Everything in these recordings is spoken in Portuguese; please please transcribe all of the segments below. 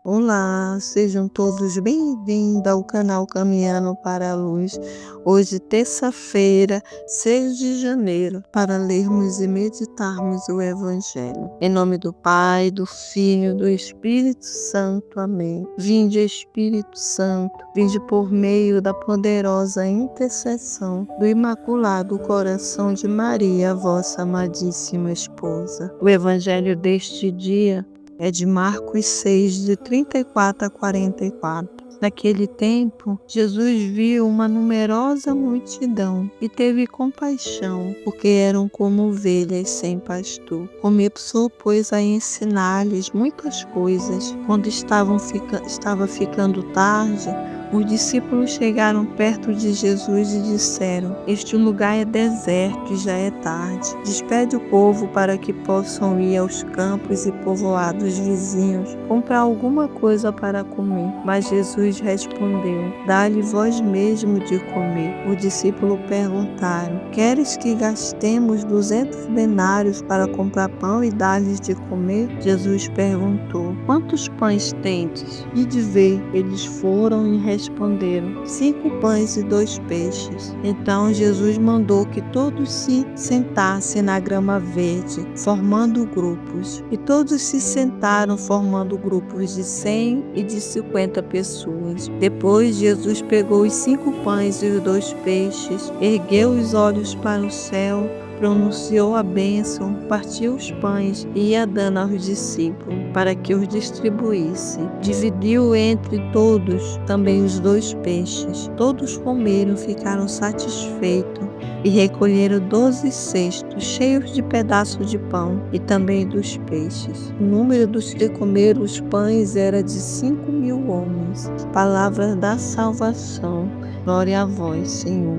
Olá, sejam todos bem-vindos ao canal Caminhando para a Luz. Hoje, terça-feira, 6 de janeiro, para lermos e meditarmos o Evangelho. Em nome do Pai, do Filho e do Espírito Santo. Amém. Vinde, Espírito Santo, vinde por meio da poderosa intercessão do Imaculado Coração de Maria, vossa amadíssima esposa. O Evangelho deste dia é de Marcos 6, de 34 a 44. Naquele tempo, Jesus viu uma numerosa multidão e teve compaixão, porque eram como ovelhas sem pastor. Começou, pois, a ensinar-lhes muitas coisas. Quando estava ficando tarde, os discípulos chegaram perto de Jesus e disseram: Este lugar é deserto e já é tarde. Despede o povo para que possam ir aos campos e povoados vizinhos, comprar alguma coisa para comer. Mas Jesus respondeu: Dá-lhe vós mesmo de comer. Os discípulos perguntaram: Queres que gastemos 200 denários para comprar pão e dar-lhes de comer? Jesus perguntou: Quantos pães tendes? E de ver, eles foram e responderam: 5 pães e 2 peixes. Então Jesus mandou que todos se sentassem na grama verde, formando grupos. E todos se sentaram formando grupos de 100 e de 50 pessoas. Depois Jesus pegou os 5 pães e os 2 peixes, ergueu os olhos para o céu, pronunciou a bênção, partiu os pães e ia dando aos discípulos para que os distribuísse. Dividiu entre todos também os 2 peixes. Todos comeram, ficaram satisfeitos e recolheram 12 cestos cheios de pedaços de pão e também dos peixes. O número dos que comeram os pães era de 5.000 homens. Palavra da salvação. Glória a vós, Senhor.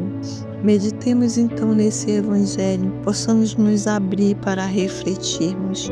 Meditemos então nesse Evangelho, possamos nos abrir para refletirmos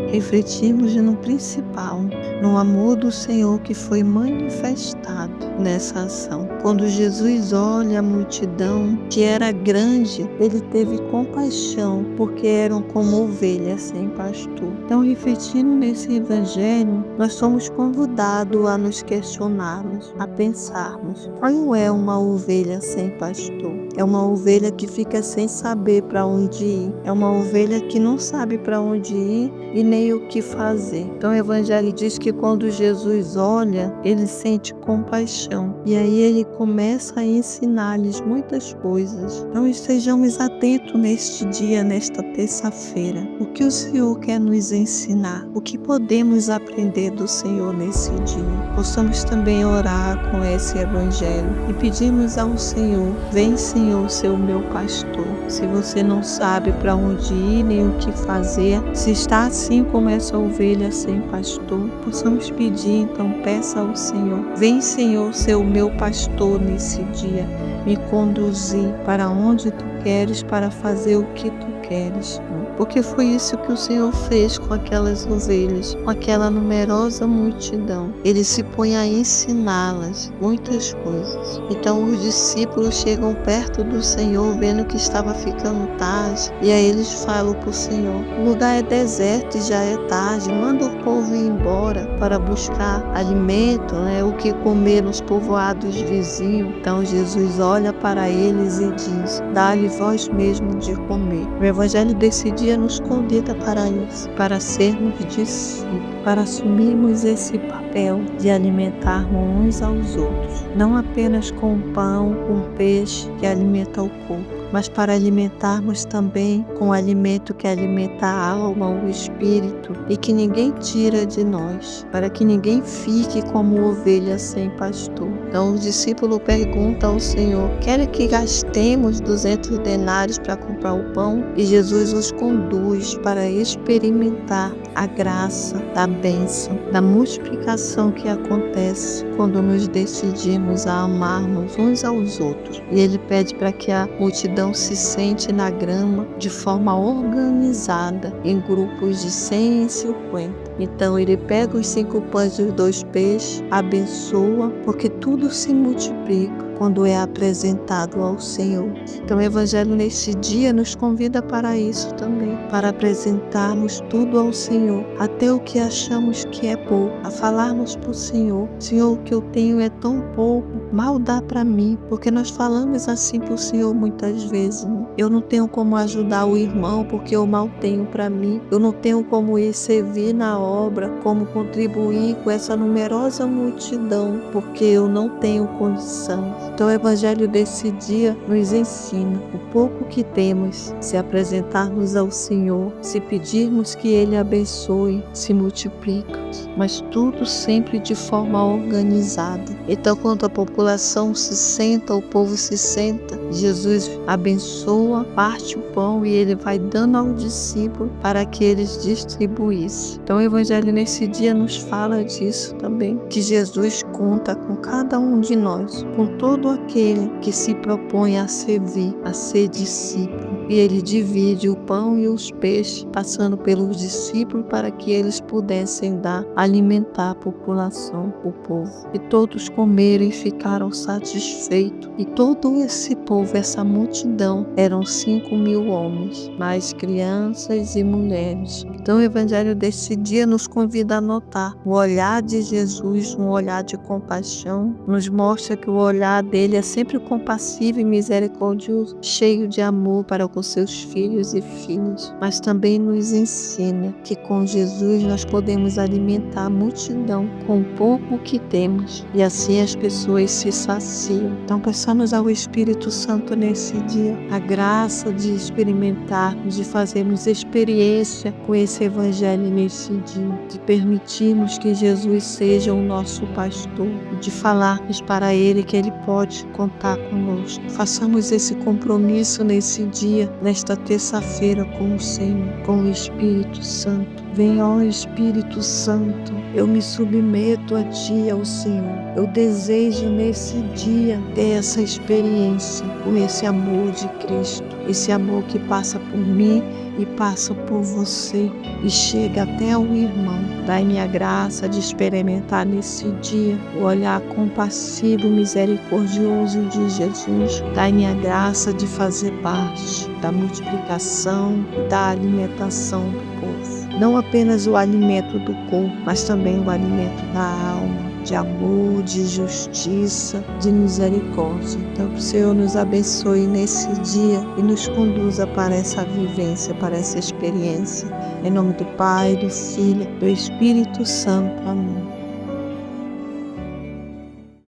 no principal, no amor do Senhor que foi manifestado nessa ação. Quando Jesus olha a multidão, que era grande, ele teve compaixão, porque eram como ovelhas sem pastor. Então, refletindo nesse Evangelho, nós somos convidados a nos questionarmos, a pensarmos: qual é uma ovelha sem pastor? É uma ovelha que fica sem saber para onde ir. É uma ovelha que não sabe para onde ir e nem o que fazer. Então o Evangelho diz que quando Jesus olha, ele sente compaixão. E aí ele começa a ensinar-lhes muitas coisas. Então estejamos atentos neste dia, nesta terça-feira. O que o Senhor quer nos ensinar? O que podemos aprender do Senhor nesse dia? Possamos também orar com esse Evangelho e pedimos ao Senhor: vem, Senhor, ser o meu pastor. Se você não sabe para onde ir nem o que fazer, se está assim como essa ovelha sem pastor, possamos pedir, então peça ao Senhor: vem, Senhor, ser o meu pastor nesse dia, me conduzir para onde tu queres, para fazer o que tu queres. Porque foi isso que o Senhor fez com aquelas ovelhas, com aquela numerosa multidão. Ele se põe a ensiná-las muitas coisas. Então os discípulos chegam perto do Senhor, vendo que estava ficando tarde, e aí eles falam para o Senhor: o lugar é deserto e já é tarde, manda o povo ir embora para buscar alimento, o que comer nos povoados vizinhos. Então Jesus olha para eles e diz: dá-lhe vós mesmo de comer. O Evangelho desse dia nos convida para isso, para sermos discípulos, para assumirmos esse papel de alimentarmos uns aos outros, não apenas com pão, com peixe que alimenta o corpo, mas para alimentarmos também com o alimento que alimenta a alma, o espírito, e que ninguém tira de nós, para que ninguém fique como ovelha sem pastor. Então o discípulo pergunta ao Senhor: quer que gastemos 200 denários para comprar o pão? E Jesus os conduz para experimentar a graça da bênção, da multiplicação que acontece quando nos decidimos a amarmos uns aos outros. E ele pede para que a multidão se sente na grama de forma organizada, em grupos de 100 e 50. Então ele pega os 5 pães e os 2 peixes, abençoa, porque tudo se multiplica quando é apresentado ao Senhor. Então o Evangelho nesse dia nos convida para isso também, para apresentarmos tudo ao Senhor, até o que achamos que é pouco, a falarmos para o Senhor: Senhor, o que eu tenho é tão pouco, mal dá para mim, porque nós falamos assim para o Senhor muitas vezes, né? Eu não tenho como ajudar o irmão porque eu mal tenho para mim, eu não tenho como ir servir na obra, como contribuir com essa numerosa multidão, porque eu não tenho condição. Então o Evangelho desse dia nos ensina o pouco que temos, se apresentarmos ao Senhor, se pedirmos que Ele abençoe, se multiplica, mas tudo sempre de forma organizada. Então, quando a população se senta, o povo se senta, Jesus abençoa, parte o pão e Ele vai dando ao discípulo para que eles distribuíssem. Então o Evangelho nesse dia nos fala disso também, que Jesus conta com cada um de nós, com todo aquele que se propõe a servir, a ser discípulo. E Ele divide o pão e os peixes, passando pelos discípulos para que eles pudessem alimentar a população, o povo. E todos comeram e ficaram satisfeitos. E todo esse povo, essa multidão, eram 5.000 homens, mais crianças e mulheres. Então o Evangelho desse dia nos convida a notar o olhar de Jesus, um olhar de compaixão, nos mostra que o olhar dele é sempre compassivo e misericordioso, cheio de amor para com seus filhos e filhas, mas também nos ensina que com Jesus nós podemos alimentar a multidão com o pouco que temos, e assim as pessoas se saciam. Então peçamos ao Espírito Santo nesse dia a graça de experimentarmos, de fazermos experiência com esse Evangelho nesse dia, de permitirmos que Jesus seja o nosso pastor, de falarmos para Ele que Ele pode contar conosco. Façamos esse compromisso nesse dia, nesta terça-feira com o Senhor, com o Espírito Santo. Venha, ó Espírito Santo, eu me submeto a Ti, ao Senhor. Eu desejo nesse dia ter essa experiência com esse amor de Cristo, esse amor que passa por mim e passa por você e chega até o irmão. Dai-me a graça de experimentar nesse dia o olhar compassivo e misericordioso de Jesus. Dai-me a graça de fazer parte da multiplicação e da alimentação do povo. Não apenas o alimento do corpo, mas também o alimento da alma, de amor, de justiça, de misericórdia. Então que o Senhor nos abençoe nesse dia e nos conduza para essa vivência, para essa experiência. Em nome do Pai, do Filho, do Espírito Santo. Amém.